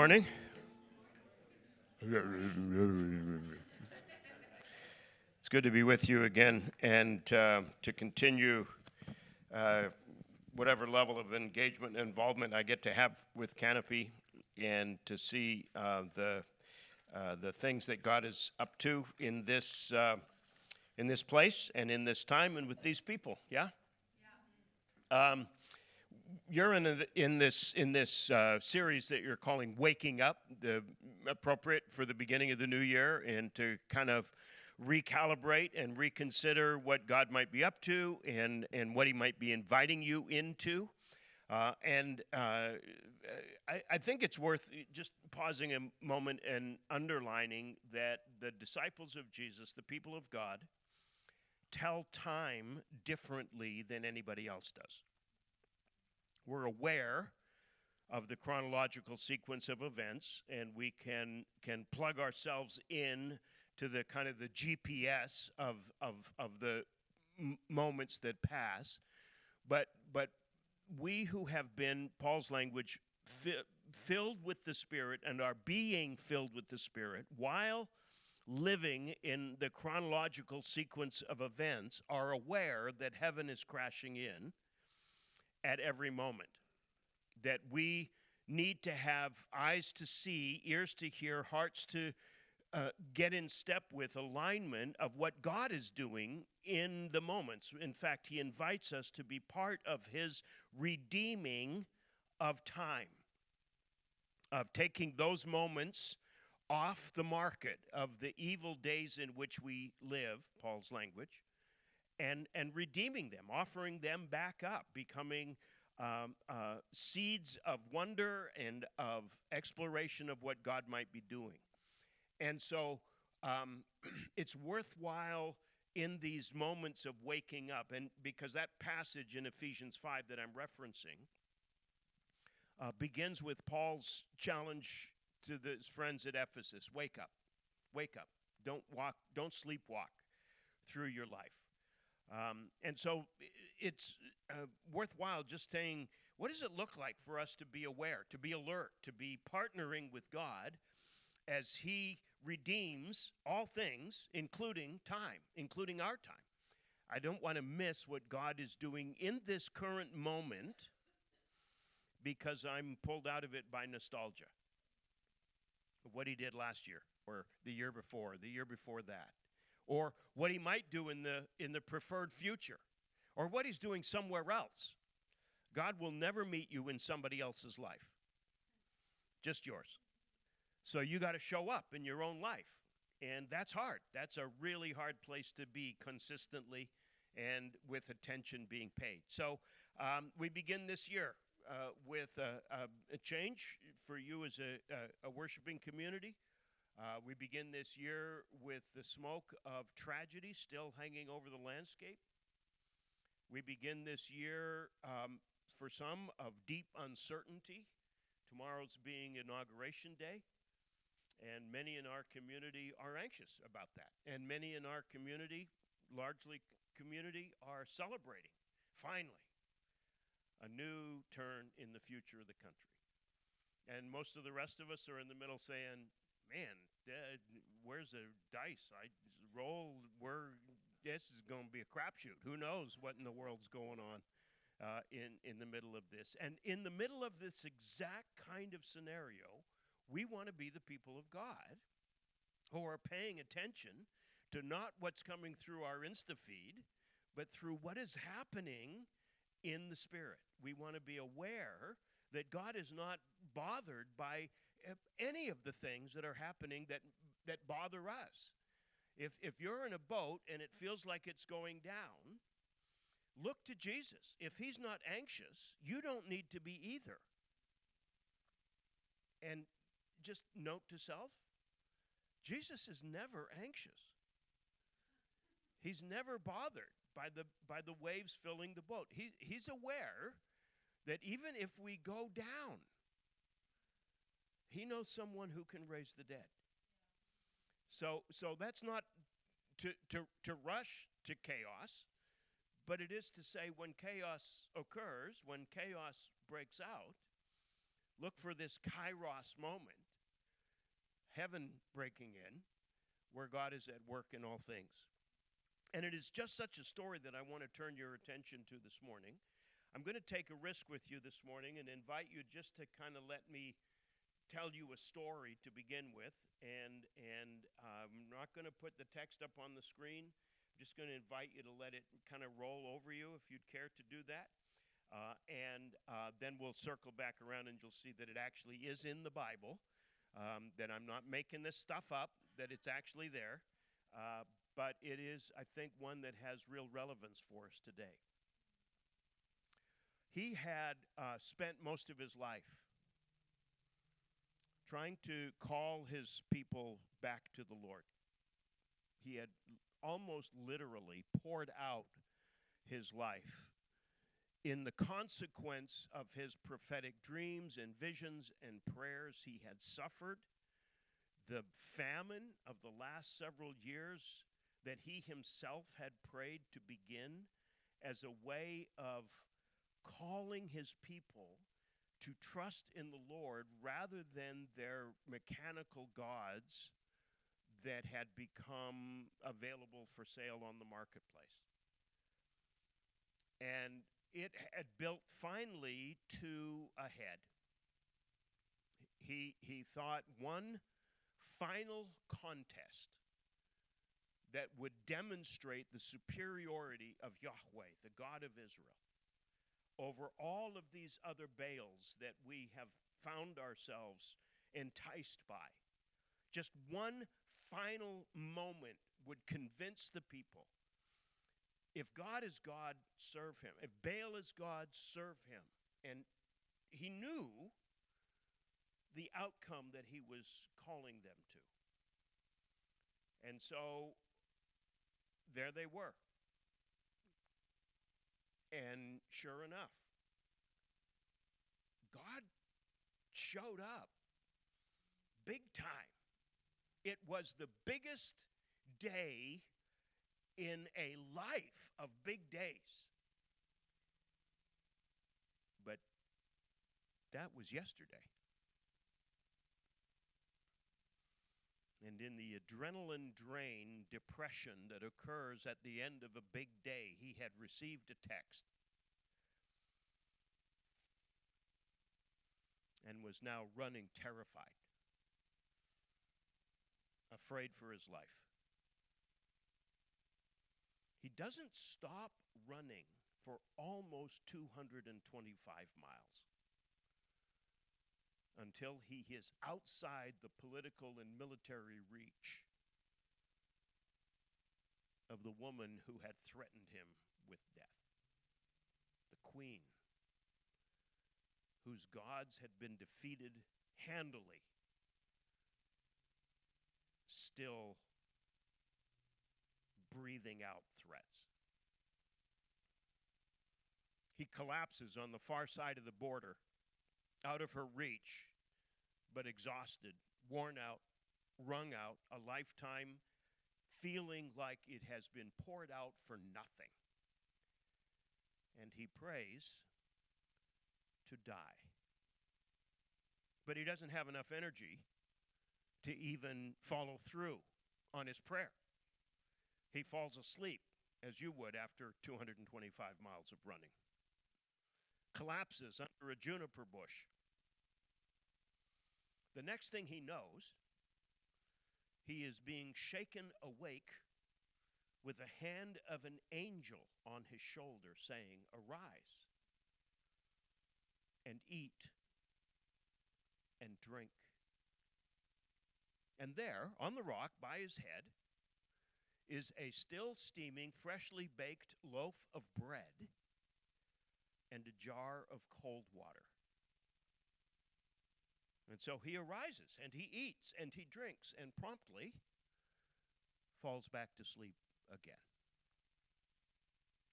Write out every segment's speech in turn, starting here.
morning. It's good to be with you again and to continue whatever level of engagement and involvement I get to have with Canopy and to see the things that God is up to in this place and in this time and with these people. Yeah. You're in this series that you're calling "Waking Up," appropriate for the beginning of the new year, and to kind of recalibrate and reconsider what God might be up to and what He might be inviting you into. I think it's worth just pausing a moment and underlining that the disciples of Jesus, the people of God, tell time differently than anybody else does. We're aware of the chronological sequence of events, and we can plug ourselves in to the kind of the GPS of the moments that pass. But we who have been, Paul's language, filled with the Spirit and are being filled with the Spirit while living in the chronological sequence of events are aware that heaven is crashing in at every moment, that we need to have eyes to see, ears to hear, hearts to get in step with alignment of what God is doing in the moments. In fact, He invites us to be part of His redeeming of time, of taking those moments off the market of the evil days in which we live, Paul's language, and redeeming them, offering them back up, becoming seeds of wonder and of exploration of what God might be doing. And so it's worthwhile in these moments of waking up, and because that passage in Ephesians 5 that I'm referencing begins with Paul's challenge to his friends at Ephesus: wake up, don't sleepwalk through your life. And so it's worthwhile just saying, what does it look like for us to be aware, to be alert, to be partnering with God as He redeems all things, including time, including our time? I don't want to miss what God is doing in this current moment because I'm pulled out of it by nostalgia of what He did last year or the year before that, or what He might do in the preferred future, or what He's doing somewhere else. God will never meet you in somebody else's life, just yours. So you got to show up in your own life, and that's hard. That's a really hard place to be consistently and with attention being paid. So we begin this year with a change for you as a worshiping community. We begin this year with the smoke of tragedy still hanging over the landscape. We begin this year, for some, of deep uncertainty. Tomorrow's being Inauguration Day, and many in our community are anxious about that. And many in our community, largely community, are celebrating, finally, a new turn in the future of the country. And most of the rest of us are in the middle saying, man, where's the dice? I roll. This is going to be a crapshoot. Who knows what in the world's going on in the middle of this? And in the middle of this exact kind of scenario, we want to be the people of God who are paying attention to not what's coming through our Insta-feed, but through what is happening in the Spirit. We want to be aware that God is not bothered by any of the things that are happening that bother us. If you're in a boat and it feels like it's going down, look to Jesus. If He's not anxious, you don't need to be either. And just note to self, Jesus is never anxious. He's never bothered by the waves filling the boat. He's aware that even if we go down, He knows someone who can raise the dead. So that's not to rush to chaos, but it is to say when chaos occurs, when chaos breaks out, Look for this kairos moment, heaven breaking in, where God is at work in all things. And it is just such a story that I want to turn your attention to this morning. I'm going to take a risk with you this morning and invite you just to kind of let me tell you a story to begin with. And I'm not going to put the text up on the screen. I'm just going to invite you to let it kind of roll over you if you'd care to do that. Then we'll circle back around and you'll see that it actually is in the Bible, that I'm not making this stuff up, that it's actually there. But it is, I think, one that has real relevance for us today. He had spent most of his life trying to call his people back to the Lord. He had almost literally poured out his life in the consequence of his prophetic dreams and visions and prayers. He had suffered the famine of the last several years that he himself had prayed to begin as a way of calling his people to trust in the Lord rather than their mechanical gods that had become available for sale on the marketplace. And it had built finally to a head. He thought one final contest that would demonstrate the superiority of Yahweh, the God of Israel, over all of these other Baals that we have found ourselves enticed by. Just one final moment would convince the people. If God is God, serve him. If Baal is God, serve him. And he knew the outcome that he was calling them to. And so there they were. And sure enough, God showed up big time. It was the biggest day in a life of big days. But that was yesterday. And in the adrenaline drain depression that occurs at the end of a big day, he had received a text and was now running terrified, afraid for his life. He doesn't stop running for almost 225 miles until he is outside the political and military reach of the woman who had threatened him with death. The queen, whose gods had been defeated handily, still breathing out threats. He collapses on the far side of the border, out of her reach, but exhausted, worn out, wrung out, a lifetime feeling like it has been poured out for nothing. And he prays to die. But he doesn't have enough energy to even follow through on his prayer. He falls asleep, as you would after 225 miles of running. Collapses under a juniper bush. The next thing he knows, he is being shaken awake with the hand of an angel on his shoulder saying, "Arise and eat and drink." And there, on the rock by his head, is a still steaming, freshly baked loaf of bread and a jar of cold water. And so he arises, and he eats, and he drinks, and promptly falls back to sleep again.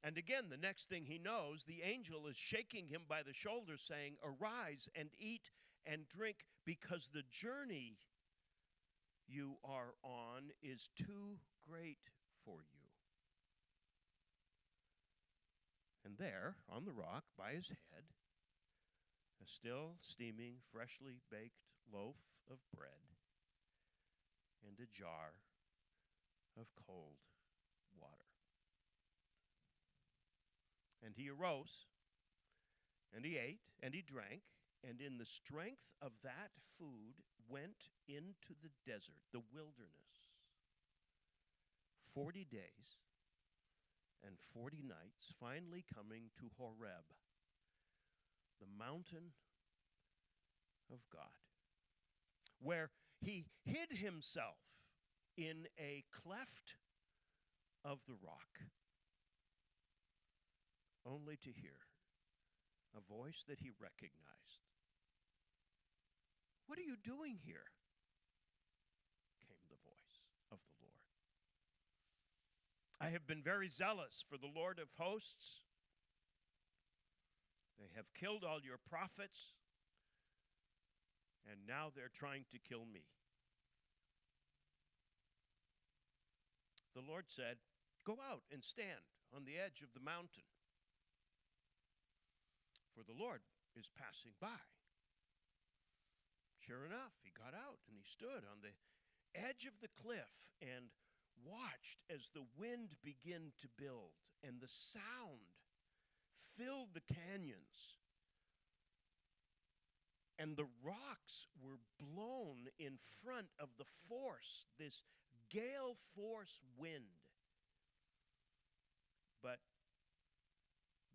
And again, the next thing he knows, the angel is shaking him by the shoulder, saying, "Arise and eat and drink, because the journey you are on is too great for you." And there, on the rock by his head, a still steaming, freshly baked loaf of bread, and a jar of cold water. And he arose, and he ate, and he drank, and in the strength of that food went into the desert, the wilderness, 40 days and 40 nights, finally coming to Horeb, the mountain of God, where he hid himself in a cleft of the rock, only to hear a voice that he recognized. "What are you doing here?" came the voice of the Lord. "I have been very zealous for the Lord of hosts. They have killed all your prophets, and now they're trying to kill me." The Lord said, "Go out and stand on the edge of the mountain, for the Lord is passing by." Sure enough, he got out and he stood on the edge of the cliff and watched as the wind began to build and the sound filled the canyons. And the rocks were blown in front of the force, this gale force wind. But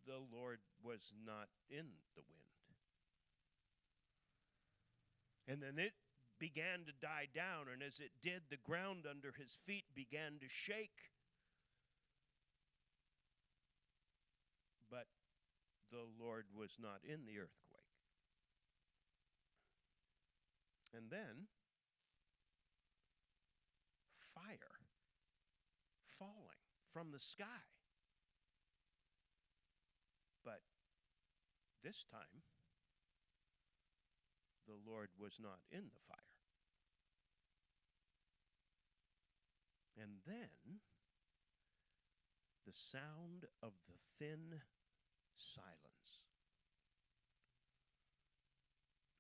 the Lord was not in the wind. And then it began to die down, and as it did, the ground under his feet began to shake. But the Lord was not in the earthquake. And then, fire falling from the sky. But this time, the Lord was not in the fire. And then, the sound of the thin silence,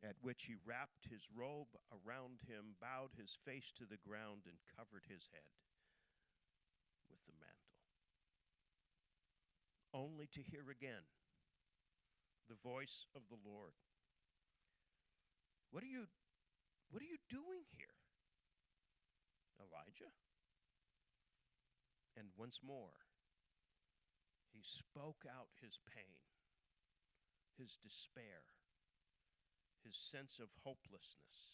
at which he wrapped his robe around him, bowed his face to the ground, and covered his head with the mantle, only to hear again the voice of the Lord. What are you doing here, Elijah?" And once more, he spoke out his pain, his despair, his sense of hopelessness.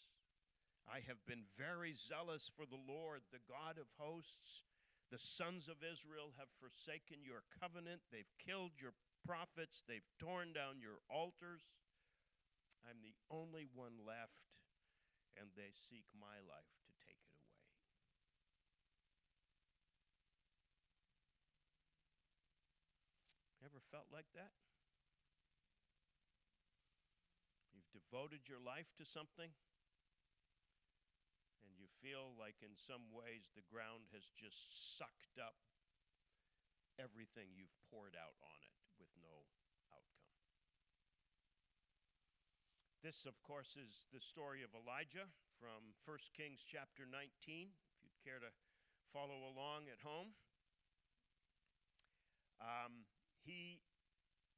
"I have been very zealous for the Lord, the God of hosts. The sons of Israel have forsaken your covenant. They've killed your prophets. They've torn down your altars. I'm the only one left, and they seek my life to take it away." Ever felt like that? You've devoted your life to something, and you feel like in some ways the ground has just sucked up everything you've poured out on it with no outcome. This, of course, is the story of Elijah from 1 Kings chapter 19, if you'd care to follow along at home. He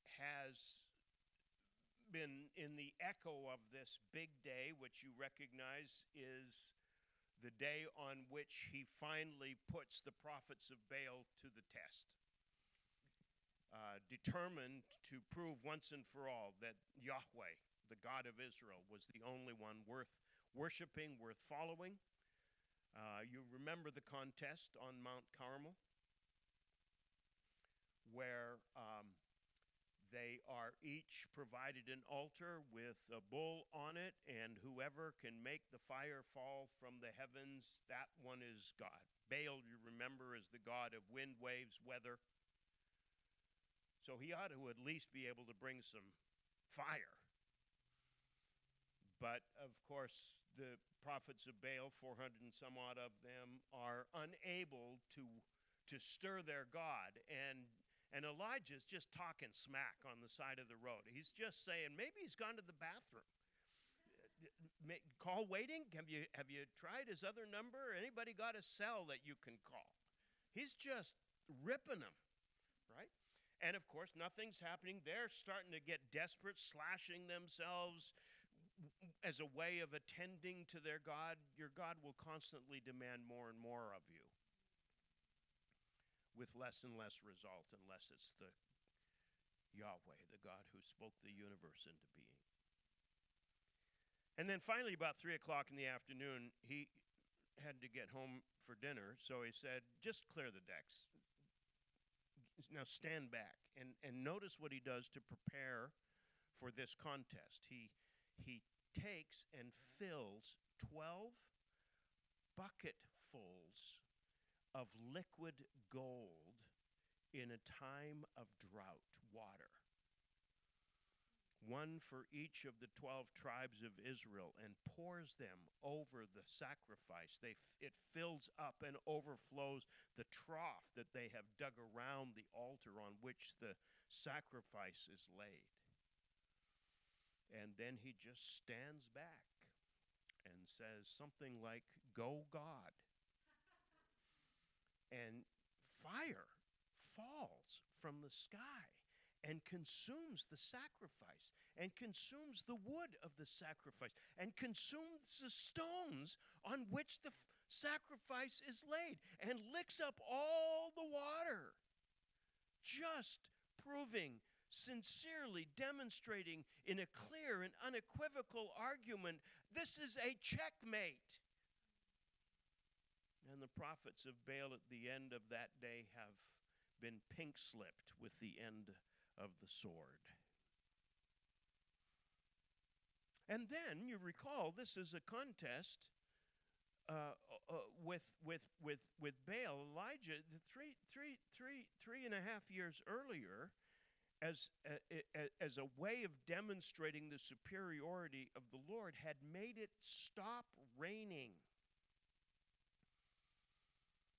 has been in the echo of this big day, which you recognize is the day on which he finally puts the prophets of Baal to the test, determined to prove once and for all that Yahweh, the God of Israel, was the only one worth worshiping, worth following. You remember the contest on Mount Carmel, where they are each provided an altar with a bull on it, and whoever can make the fire fall from the heavens, that one is God. Baal, you remember, is the god of wind, waves, weather. So he ought to at least be able to bring some fire. But, of course, the prophets of Baal, 400 and some odd of them, are unable to stir their God. And And Elijah's just talking smack on the side of the road. He's just saying, maybe he's gone to the bathroom. Call waiting? Have you tried his other number? Anybody got a cell that you can call? He's just ripping them, right? And of course, nothing's happening. They're starting to get desperate, slashing themselves as a way of attending to their God. Your God will constantly demand more and more of you, with less and less result, unless it's the Yahweh, the God who spoke the universe into being. And then finally, about 3 o'clock in the afternoon, he had to get home for dinner, so he said, just clear the decks. Now stand back. And notice what he does to prepare for this contest. He takes and fills 12 bucketfuls of liquid gold in a time of drought, water. One for each of the 12 tribes of Israel, and pours them over the sacrifice. It fills up and overflows the trough that they have dug around the altar on which the sacrifice is laid. And then he just stands back and says something like, "Go God." And fire falls from the sky and consumes the sacrifice, and consumes the wood of the sacrifice, and consumes the stones on which the sacrifice is laid, and licks up all the water, just proving, sincerely demonstrating in a clear and unequivocal argument, this is a checkmate. And the prophets of Baal at the end of that day have been pink-slipped with the end of the sword. And then you recall this is a contest with Baal. Elijah, three and a half years earlier, as a way of demonstrating the superiority of the Lord, had made it stop raining.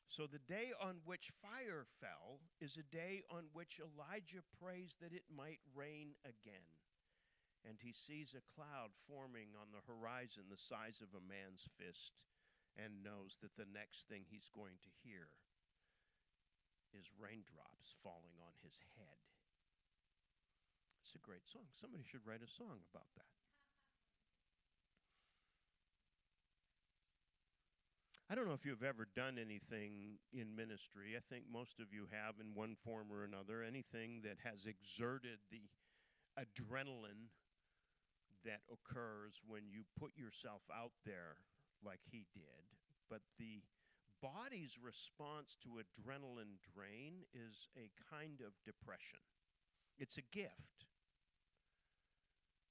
So the day on which fire fell is a day on which Elijah prays that it might rain again. And he sees a cloud forming on the horizon the size of a man's fist, and knows that the next thing he's going to hear is raindrops falling on his head. It's a great song. Somebody should write a song about that. I don't know if you've ever done anything in ministry. I think most of you have in one form or another. Anything that has exerted the adrenaline that occurs when you put yourself out there like he did. But the body's response to adrenaline drain is a kind of depression. It's a gift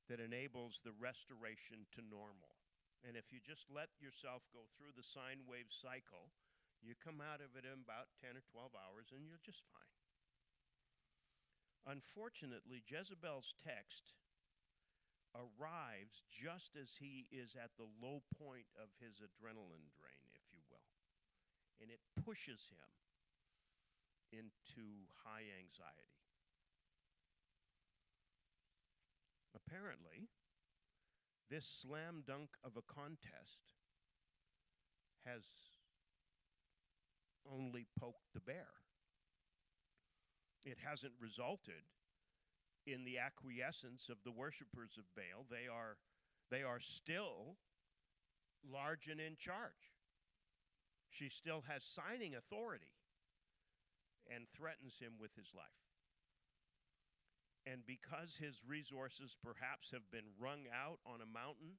that enables the restoration to normal. And if you just let yourself go through the sine wave cycle, you come out of it in about 10 or 12 hours and you're just fine. Unfortunately, Jezebel's text arrives just as he is at the low point of his adrenaline drain, if you will. And it pushes him into high anxiety. Apparently, this slam dunk of a contest has only poked the bear. It hasn't resulted in the acquiescence of the worshipers of Baal. They are still large and in charge. She still has signing authority and threatens him with his life. And because his resources perhaps have been wrung out on a mountain,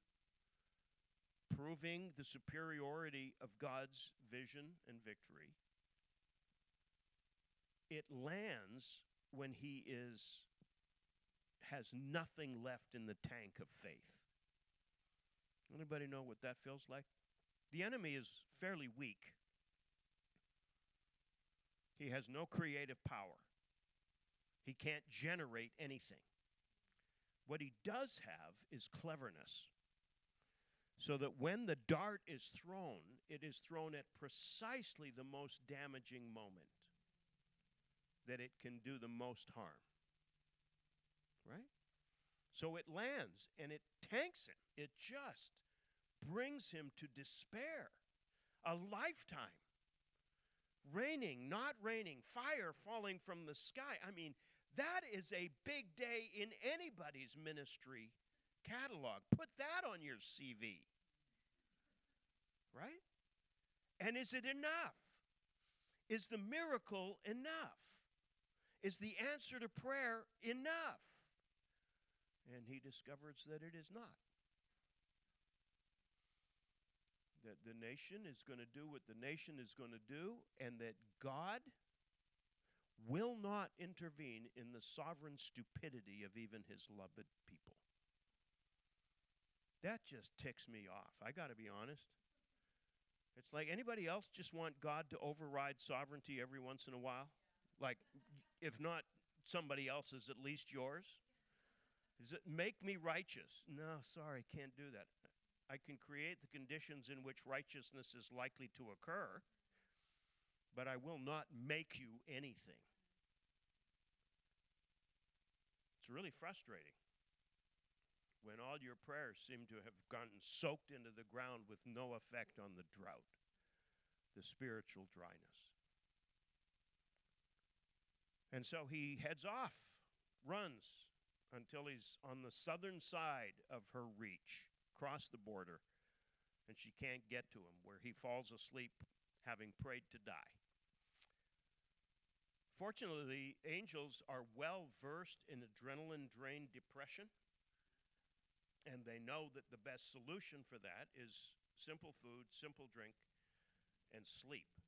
proving the superiority of God's vision and victory, it lands when he has nothing left in the tank of faith. Anybody know what that feels like? The enemy is fairly weak. He has no creative power. He can't generate anything. What he does have is cleverness. So that when the dart is thrown, it is thrown at precisely the most damaging moment. that it can do the most harm. Right? So it lands and it tanks him. It just brings him to despair. A lifetime. Raining, not raining, fire falling from the sky. I mean, that is a big day in anybody's ministry catalog. Put that on your CV. Right? And is it enough? Is the miracle enough? Is the answer to prayer enough? And he discovers that it is not. That the nation is going to do what the nation is going to do, and that God will not intervene in the sovereign stupidity of even his loved people. That just ticks me off. I got to be honest. It's like, anybody else just want God to override sovereignty every once in a while? Like, if not somebody else's, at least yours? Does it make me righteous? No, sorry, can't do that. I can create the conditions in which righteousness is likely to occur, but I will not make you anything. It's really frustrating when all your prayers seem to have gotten soaked into the ground with no effect on the drought, the spiritual dryness. And so he heads off, runs until he's on the southern side of her reach, across the border, and she can't get to him, where he falls asleep having prayed to die. Fortunately, the angels are well versed in adrenaline-drained depression, and they know that the best solution for that is simple food, simple drink, and sleep.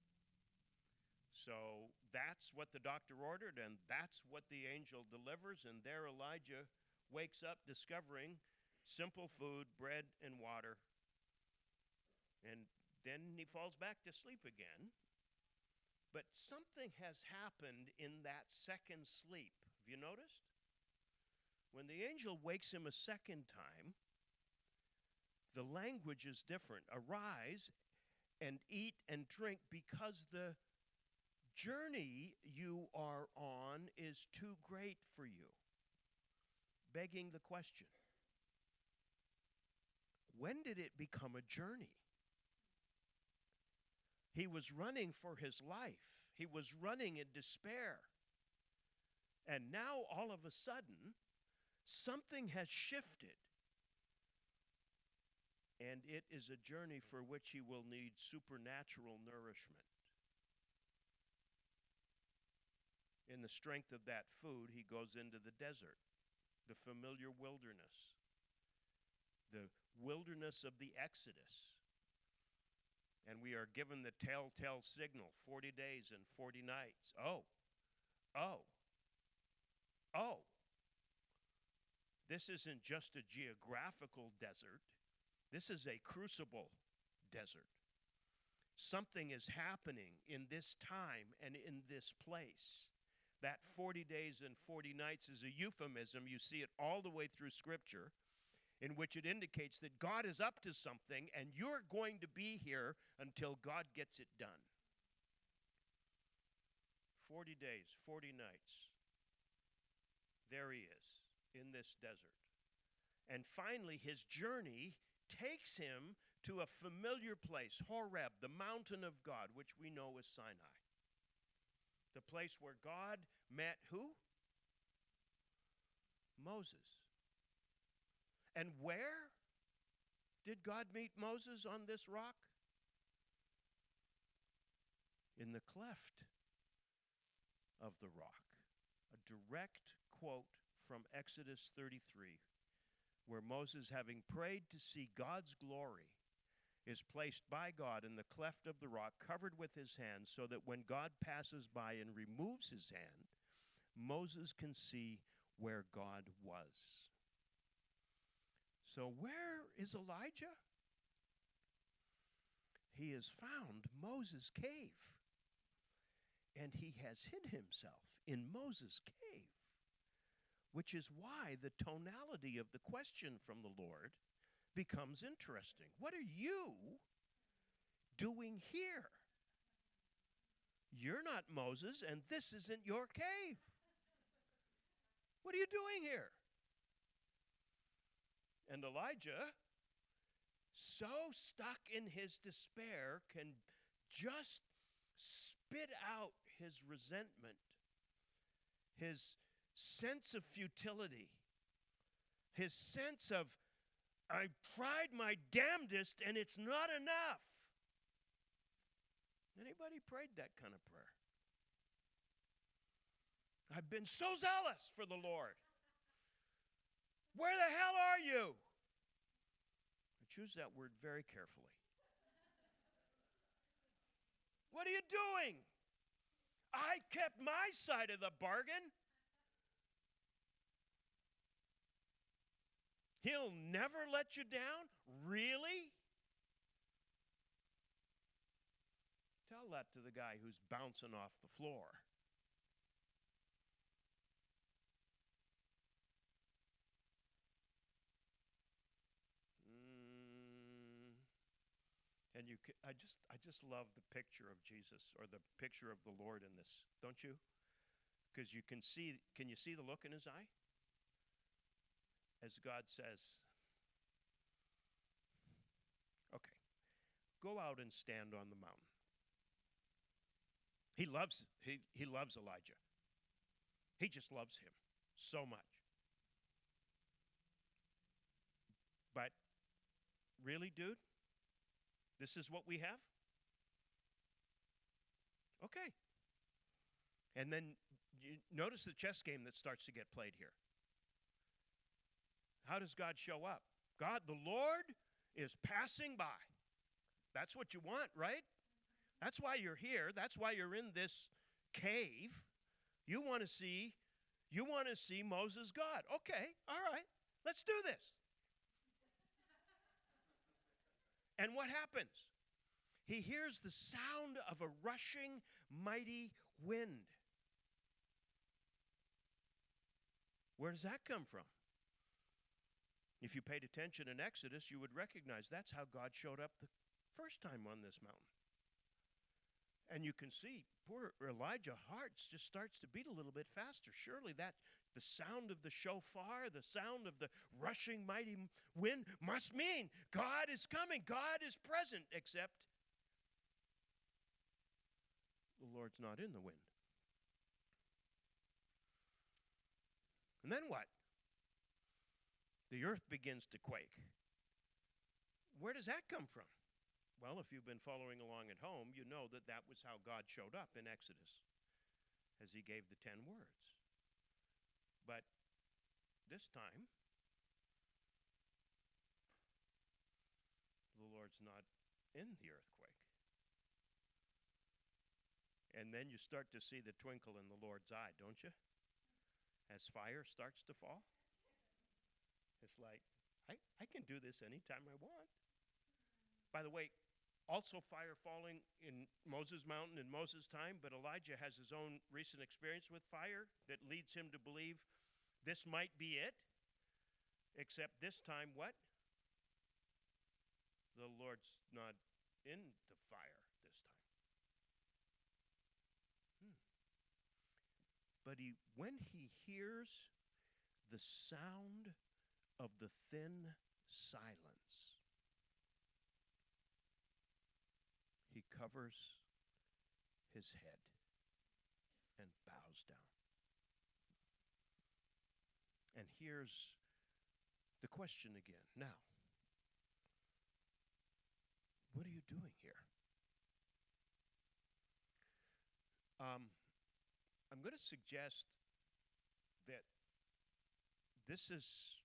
So that's what the doctor ordered, and that's what the angel delivers, and there Elijah wakes up discovering simple food, bread and water, and then he falls back to sleep again. But something has happened in that second sleep. Have you noticed? When the angel wakes him a second time, the language is different. Arise and eat and drink, because the journey you are on is too great for you. Begging the question, when did it become a journey? He was running for his life. He was running in despair. And now, all of a sudden, something has shifted. And it is a journey for which he will need supernatural nourishment. In the strength of that food, he goes into the desert, the familiar wilderness, the wilderness of the Exodus. And we are given the telltale signal, 40 days and 40 nights. Oh. This isn't just a geographical desert. This is a crucible desert. Something is happening in this time and in this place. That 40 days and 40 nights is a euphemism. You see it all the way through Scripture, in which it indicates that God is up to something, and you're going to be here until God gets it done. 40 days, 40 nights. There he is in this desert. And finally, his journey takes him to a familiar place, Horeb, the mountain of God, which we know as Sinai. The place where God met who? Moses. And where did God meet Moses on this rock? In the cleft of the rock. A direct quote from Exodus 33, where Moses, having prayed to see God's glory, is placed by God in the cleft of the rock, covered with his hand, so that when God passes by and removes his hand, Moses can see where God was. So where is Elijah? He has found Moses' cave, and he has hid himself in Moses' cave, which is why the tonality of the question from the Lord becomes interesting. What are you doing here? You're not Moses, and this isn't your cave. What are you doing here? And Elijah, so stuck in his despair, can just spit out his resentment, his sense of futility, his sense of, I tried my damnedest and it's not enough. Anybody prayed that kind of prayer? I've been so zealous for the Lord. Where the hell are you? I choose that word very carefully. What are you doing? I kept my side of the bargain. He'll never let you down? Really? Tell that to the guy who's bouncing off the floor. And I just love the picture of Jesus, or the picture of the Lord in this, don't you? Because you can you see the look in his eye? As God says, okay, go out and stand on the mountain. He loves Elijah. He just loves him so much. But really, dude? This is what we have? Okay. And then you notice the chess game that starts to get played here. How does God show up? God, the Lord, is passing by. That's what you want, right? That's why you're here. That's why you're in this cave. You want to see Moses' God. Okay, all right, let's do this. And what happens? He hears the sound of a rushing, mighty wind. Where does that come from? If you paid attention in Exodus, you would recognize that's how God showed up the first time on this mountain. And you can see poor Elijah's heart just starts to beat a little bit faster. Surely that the sound of the shofar, the sound of the rushing mighty wind must mean God is coming, God is present, except the Lord's not in the wind. And then what? The earth begins to quake. Where does that come from? Well, if you've been following along at home, you know that that was how God showed up in Exodus as he gave the 10 words. But this time, the Lord's not in the earthquake. And then you start to see the twinkle in the Lord's eye, don't you? As fire starts to fall. It's like, I can do this anytime I want. By the way, also fire falling in Moses' mountain in Moses' time, but Elijah has his own recent experience with fire that leads him to believe this might be it, except this time what? The Lord's not in the fire this time. But when he hears the sound of the thin silence, he covers his head and bows down. And here's the question again. Now, what are you doing here? I'm going to suggest that this is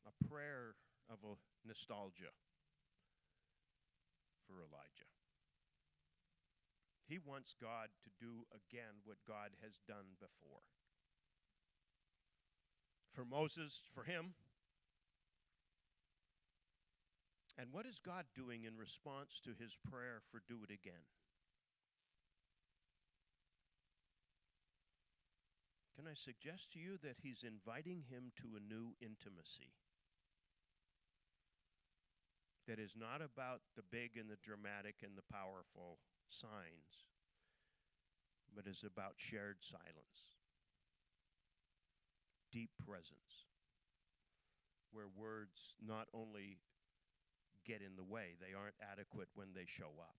a prayer of a nostalgia for Elijah. He wants God to do again what God has done before. For Moses, for him. And what is God doing in response to his prayer for do it again? Can I suggest to you that he's inviting him to a new intimacy? that is not about the big and the dramatic and the powerful signs, but is about shared silence, deep presence, where words not only get in the way, they aren't adequate when they show up.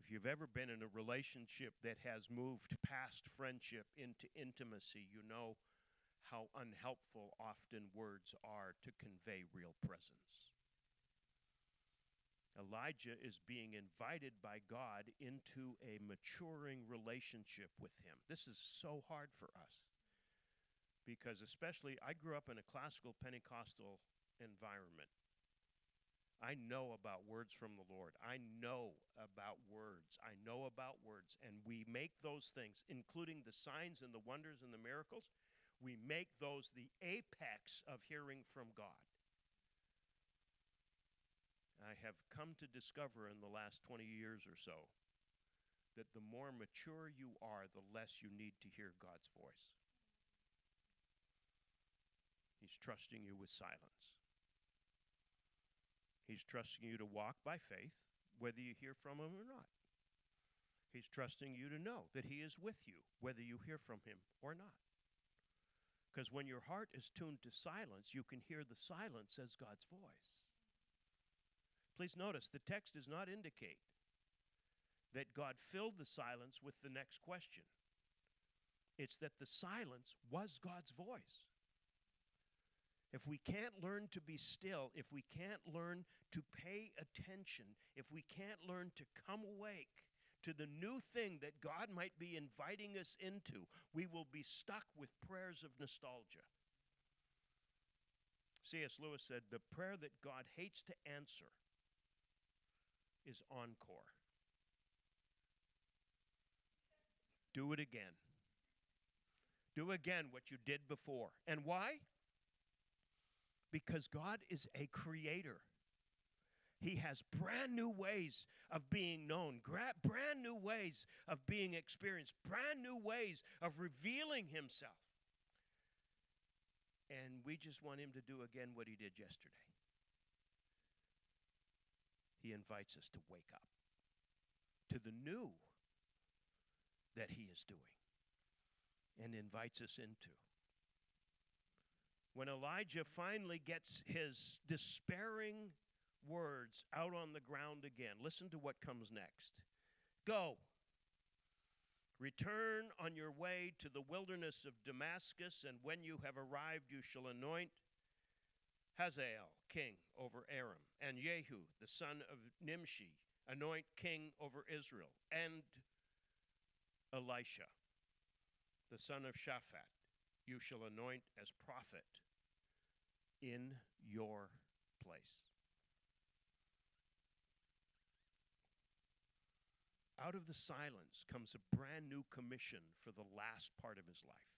If you've ever been in a relationship that has moved past friendship into intimacy, you know how unhelpful often words are to convey real presence. Elijah is being invited by God into a maturing relationship with him. This is so hard for us because especially I grew up in a classical Pentecostal environment. I know about words from the Lord. I know about words. I know about words. And we make those things, including the signs and the wonders and the miracles, we make those the apex of hearing from God. I have come to discover in the last 20 years or so that the more mature you are, the less you need to hear God's voice. He's trusting you with silence. He's trusting you to walk by faith, whether you hear from him or not. He's trusting you to know that he is with you, whether you hear from him or not. Because when your heart is tuned to silence, you can hear the silence as God's voice. Please notice, the text does not indicate that God filled the silence with the next question. It's that the silence was God's voice. If we can't learn to be still, if we can't learn to pay attention, if we can't learn to come awake to the new thing that God might be inviting us into, we will be stuck with prayers of nostalgia. C.S. Lewis said, the prayer that God hates to answer is encore. Do it again. Do again what you did before. And why? Because God is a creator. He has brand new ways of being known, brand new ways of being experienced, brand new ways of revealing himself. And we just want him to do again what he did yesterday. He invites us to wake up to the new that he is doing and invites us into. When Elijah finally gets his despairing words out on the ground again, listen to what comes next. Go, return on your way to the wilderness of Damascus, and when you have arrived, you shall anoint Hazael king over Aram, and Jehu the son of Nimshi anoint king over Israel, and Elisha the son of Shaphat you shall anoint as prophet in your place. Out of the silence comes a brand new commission for the last part of his life.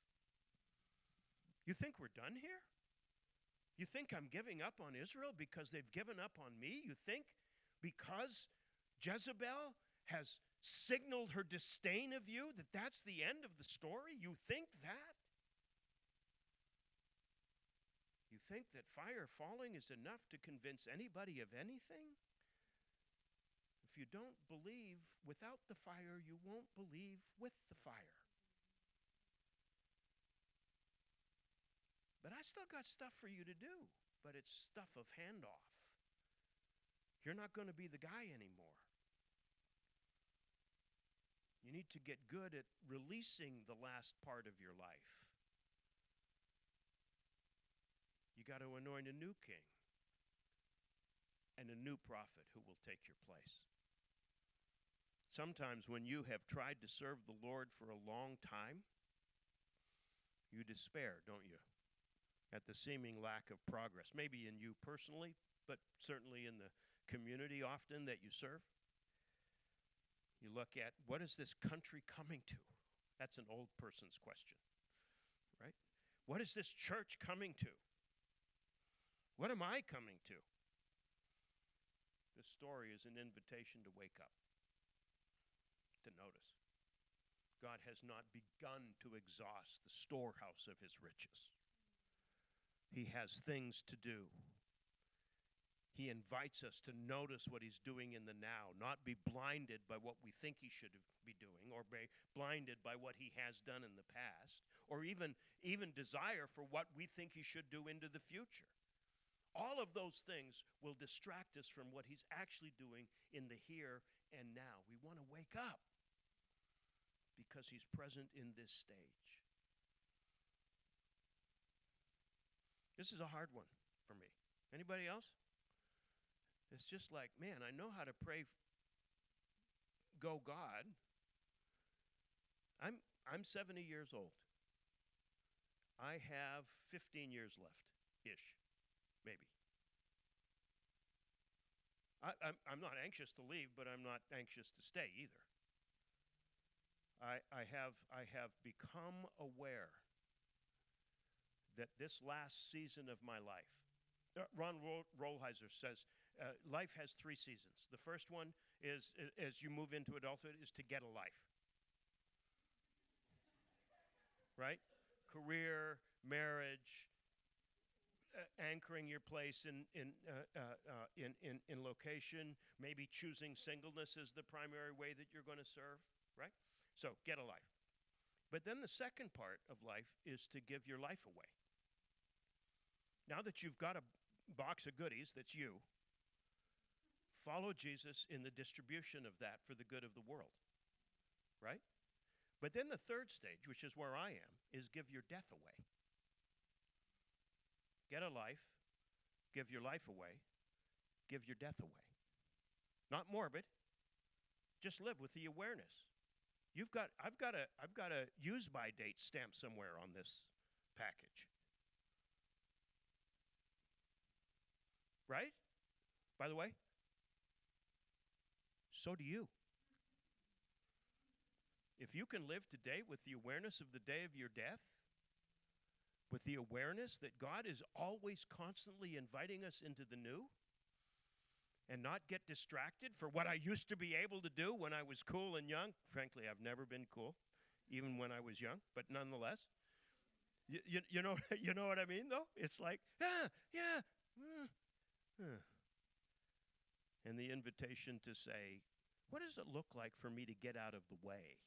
You think we're done here? You think I'm giving up on Israel because they've given up on me? You think because Jezebel has signaled her disdain of you that that's the end of the story? You think that? You think that fire falling is enough to convince anybody of anything? If you don't believe without the fire, you won't believe with the fire. But I still got stuff for you to do, but it's stuff of handoff. You're not going to be the guy anymore. You need to get good at releasing the last part of your life. You got to anoint a new king and a new prophet who will take your place. Sometimes when you have tried to serve the Lord for a long time, you despair, don't you? At the seeming lack of progress, maybe in you personally, but certainly in the community often that you serve. You look at, what is this country coming to? That's an old person's question, right? What is this church coming to? What am I coming to? This story is an invitation to wake up, to notice. God has not begun to exhaust the storehouse of his riches. He has things to do. He invites us to notice what he's doing in the now, not be blinded by what we think he should be doing, or be blinded by what he has done in the past, or even desire for what we think he should do into the future. All of those things will distract us from what he's actually doing in the here and now. We want to wake up because he's present in this stage. This is a hard one for me. Anybody else? It's just like, man, I know how to pray, go God. I'm 70 years old. I have 15 years left-ish, maybe. I'm not anxious to leave, but I'm not anxious to stay either. I have become aware that this last season of my life, Ron Rolheiser says, life has 3 seasons. The first one is, as you move into adulthood, is to get a life. Right? Career, marriage, anchoring your place in location, maybe choosing singleness as the primary way that you're going to serve, right? So, get a life. But then the second part of life is to give your life away. Now that you've got a box of goodies, that's you, follow Jesus in the distribution of that for the good of the world, right? But then the third stage, which is where I am, is give your death away. Get a life, give your life away, give your death away. Not morbid, just live with the awareness. I've got a use-by date stamp somewhere on this package. Right? By the way, so do you. If you can live today with the awareness of the day of your death, with the awareness that God is always constantly inviting us into the new, and not get distracted for what I used to be able to do when I was cool and young. Frankly, I've never been cool, even when I was young, but nonetheless. You know what I mean, though? It's like, and the invitation to say, what does it look like for me to get out of the way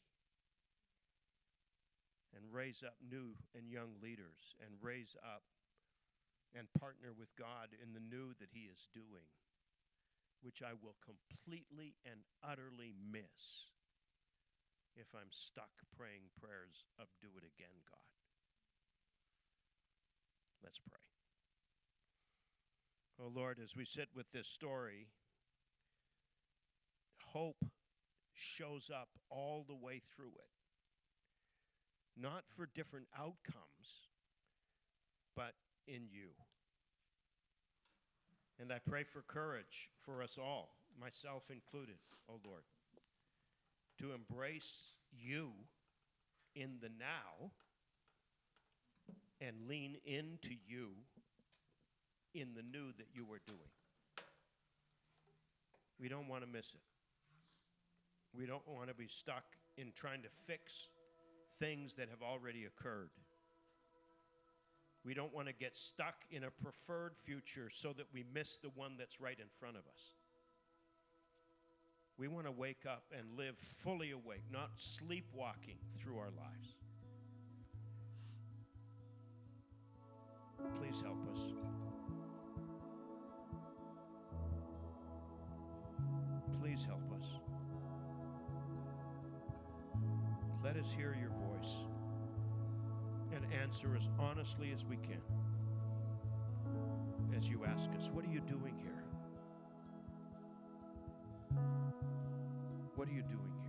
and raise up new and young leaders and raise up and partner with God in the new that he is doing, which I will completely and utterly miss if I'm stuck praying prayers of do it again, God. Let's pray. Oh, Lord, as we sit with this story, hope shows up all the way through it. Not for different outcomes, but in you. And I pray for courage for us all, myself included, oh Lord, to embrace you in the now and lean into you in the new that you are doing. We don't want to miss it. We don't want to be stuck in trying to fix things that have already occurred. We don't want to get stuck in a preferred future so that we miss the one that's right in front of us. We want to wake up and live fully awake, not sleepwalking through our lives. Please help us. Please help us. Let us hear your voice and answer as honestly as we can as you ask us, what are you doing here? What are you doing here?